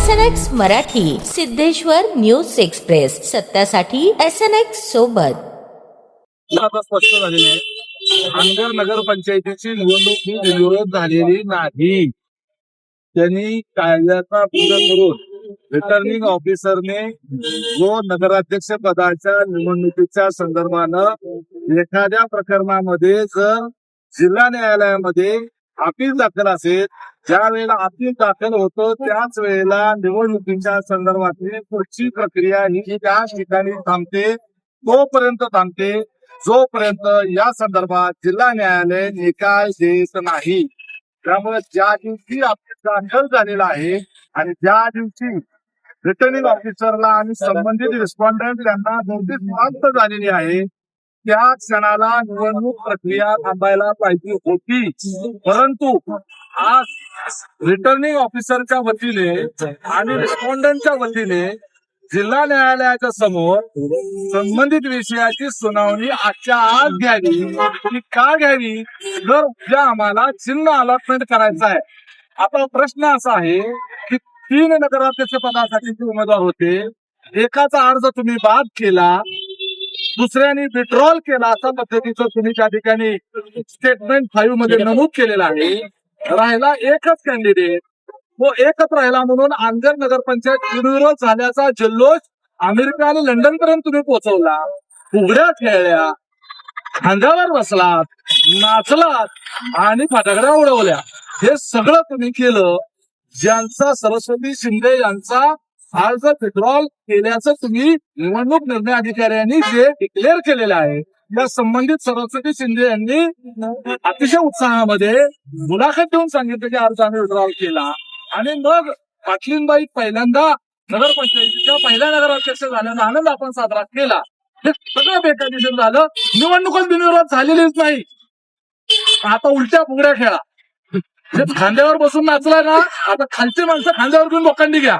SNX Marathi, Siddheshwar news express, सत्यासाठी SNX सोबत. आता स्पष्ट झालेले आहे, अनगर नगरपंचायतीची निवडणूक ही बिनविरोध झालेली नाही. त्यांनी कायद्याचा भंग करून रिटर्निंग ऑफिसरने जो नगराध्यक्ष पदाच्या निवडणुकीच्या संदर्भानं एखाद्या प्रकरणामध्ये जर जिल्हा न्यायालयामध्ये अपील दाखल असेल, ज्या वेळेला अपील दाखल होतं त्याच वेळेला निवडणुकीच्या संदर्भातली पुढची प्रक्रिया ही त्या ठिकाणी थांबते, तोपर्यंत थांबते जोपर्यंत या संदर्भात जिल्हा न्यायालय निकाल देत नाही. त्यामुळे ज्या दिवशी अपील दाखल झालेला आहे आणि ज्या दिवशी रिटर्निंग ऑफिसरला आणि संबंधित रिस्पॉन्डंट यांना नोटीस प्राप्त झालेली आहे, त्या क्षणाला निवडणूक प्रक्रिया थांबायला पाहिजे होती. परंतु आज रिटर्निंग ऑफिसरच्या वतीने आणि रिस्पॉन्डंटच्या वतीने जिल्हा न्यायालयाच्या समोर संबंधित विषयाची सुनावणी आजच्या आज घ्यावी. ती का घ्यावी? जर उद्या आम्हाला चिन्ह अलॉटमेंट करायचं आहे. आता प्रश्न असा आहे की 3 नगराध्यक्ष पदासाठी उमेदवार होते, एकाचा अर्ज तुम्ही बाद केला, दुसऱ्याने विड्रॉल केला, अशा पद्धतीचं तुम्ही त्या ठिकाणी स्टेटमेंट 5 मध्ये नमूद केलेलं आहे. राहिला एकच कॅन्डिडेट, तो एकच राहिला म्हणून अनगर नगरपंचायत बिनविरोध झाल्याचा जल्लोष अमेरिका आणि लंडन पर्यंत तुम्ही पोहोचवला. फुगड्या खेळल्या, खांद्यावर बसलात, नाचलात आणि फटाकड्या उडवल्या. हे सगळं तुम्ही केलं. ज्यांचा सरस्वती शिंदे यांचा अर्ज विड्रॉल केल्याचं तुम्ही निवडणूक निर्णय अधिकाऱ्यांनी जे डिक्लेअर केलेलं आहे, या संबंधित सरस्वती शिंदे यांनी अतिशय उत्साहामध्ये मुलाखत देऊन सांगितलं की अर्ज आम्ही विड्रॉल केला. आणि मग पाटलीनबाई पहिल्यांदा नगरपंचायतीच्या पहिल्या नगराध्यक्ष झाल्याचा आनंद आपण साजरा केला. हे सगळं बेकायदेशीर झालं. निवडणूकच बिनविरोध झालेलीच नाही. आता उलट्या फुगड्या खेळा. खांद्यावर बसून नाचला ना, आता खालची माणसं खांद्यावर घेऊन लोकांनी घ्या.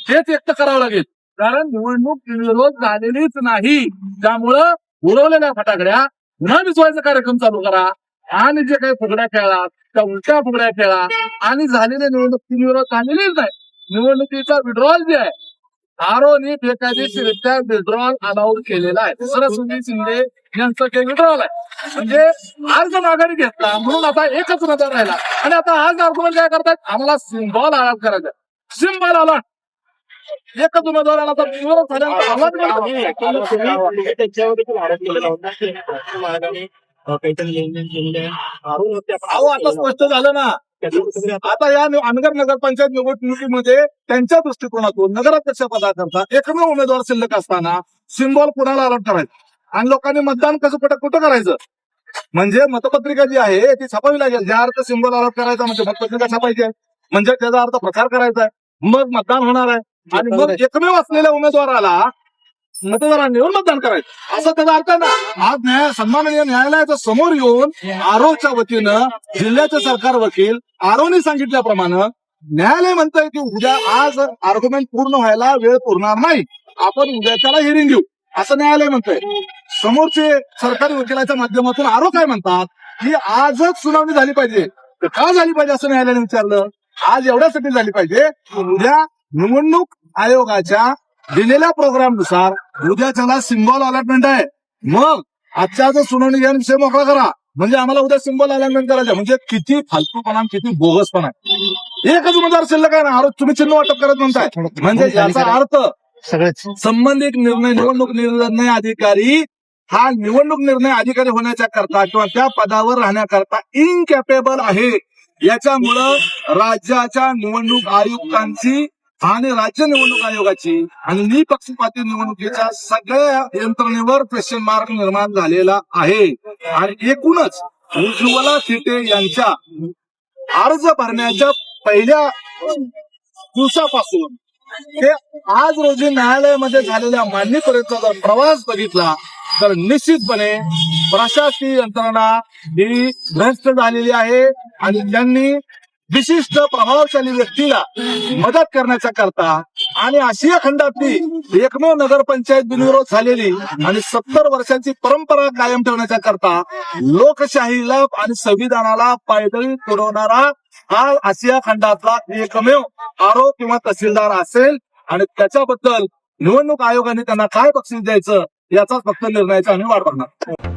हेच व्यक्त करावं लागेल, कारण निवडणूक बिनविरोध झालेलीच नाही. त्यामुळं उडवलेल्या फटाकड्या पुन्हा विसवायचा कार्यक्रम चालू करा आणि जे काही फुगड्या खेळा त्या उलट्या फुगड्या खेळा. आणि झालेल्या निवडणूक बिनविरोध झालेलीच नाही. निवडणुकीचा विड्रॉल जे आहे, आरोने बेकायदेशीररित्या विड्रॉल अलाउड केलेला आहे. सरस्वती शिंदे यांचं ते विड्रॉल आहे. म्हणजे अर्ज माघारी घेतला म्हणून आता एकच उमेदवार राहिला. आणि आता आज आर्ग्युमेंट काय करतायत, आम्हाला सिम्बॉल अलॉट करायचा. सिम्बॉल अलॉट एकच उमेदवाराला आता विरोध आता स्पष्ट झालं ना. आता या अनगर नगरपंचायत निवडणुकीमध्ये त्यांच्या दृष्टिकोनातून नगराध्यक्ष पदाकरता एकमेव उमेदवार शिल्लक असताना सिम्बॉल कुणाला अलॉट करायचं आणि लोकांनी मतदान कसं कुठं करायचं, म्हणजे मतपत्रिका जी आहे ती छापावी लागेल. ज्या अर्थ सिम्बॉल अलॉट करायचा म्हणजे मतपत्रिका छापायची आहे, म्हणजे त्याचा अर्थ प्रचार करायचा आहे, मग मतदान होणार आहे. आणि मग एकमेव असलेल्या उमेदवाराला मतदारांनी येऊन मतदान करायचं, असं त्याचा अर्थ ना. आज सन्माननीय न्यायालयाच्या समोर येऊन आरोच्या वतीनं जिल्ह्याचे सरकार वकील आरोने सांगितल्याप्रमाणे न्यायालय म्हणतंय की उद्या आज आर्ग्युमेंट पूर्ण व्हायला वेळ पुरणार नाही, आपण उद्या त्याला हिअरिंग घेऊ, असं न्यायालय म्हणतंय. समोरचे सरकारी वकिलाच्या माध्यमातून आरो काय म्हणतात की आजच सुनावणी झाली पाहिजे. तर का झाली पाहिजे असं न्यायालयाने विचारलं. आज एवढ्यासाठी झाली पाहिजे, उद्या निवडणूक आयोगाच्या दिलेल्या प्रोग्रामनुसार उद्या त्याला सिम्बॉल अलॉटमेंट आहे. मग आजच्या सुनावणी घ्या, विषय मोकळा करा, म्हणजे आम्हाला उद्या सिम्बॉल अलॉटमेंट करायचं. म्हणजे किती फालतूपणा, किती बोगसपणा आहे. एकच उमेदवार शिल्लक आहे ना, तुम्ही चिन्ह वाटप करत म्हणताय, म्हणजे याचा अर्थ संबंधित निवडणूक निर्णय अधिकारी हा निवडणूक निर्णय अधिकारी होण्याच्या करता किंवा त्या पदावर राहण्याकरता इनकॅपेबल आहे. याच्यामुळं राज्याच्या निवडणूक आयुक्तांची आणि राज्य निवडणूक आयोगाची आणि निपक्षपाती निवडणुकीच्या सगळ्या यंत्रणेवर क्वेश्चन मार्क निर्माण झालेला आहे. आणि एकूणच उज्ज्वला थिटे यांच्या अर्ज भरण्याच्या पहिल्या दिवसापासून ते आज रोजी न्यायालयामध्ये झालेल्या मांडणीपर्यंतचा जर प्रवास बघितला तर निश्चितपणे प्रशासकीय यंत्रणा ही भ्रष्ट झालेली आहे. आणि त्यांनी विशिष्ट प्रभावशाली व्यक्तीला मदत करण्याच्या करता आणि आशिया खंडातली एकमेव नगरपंचायत बिनविरोध झालेली आणि 70 वर्षांची परंपरा कायम ठेवण्याच्या करता लोकशाहीला आणि संविधानाला पायदळी तुडवणारा हा आशिया खंडातला एकमेव आरो किंवा तहसीलदार असेल आणि त्याच्याबद्दल निवडणूक आयोगाने त्यांना काय बक्षीस द्यायचं याचाच फक्त निर्णयाचा आम्ही वाट बघणार.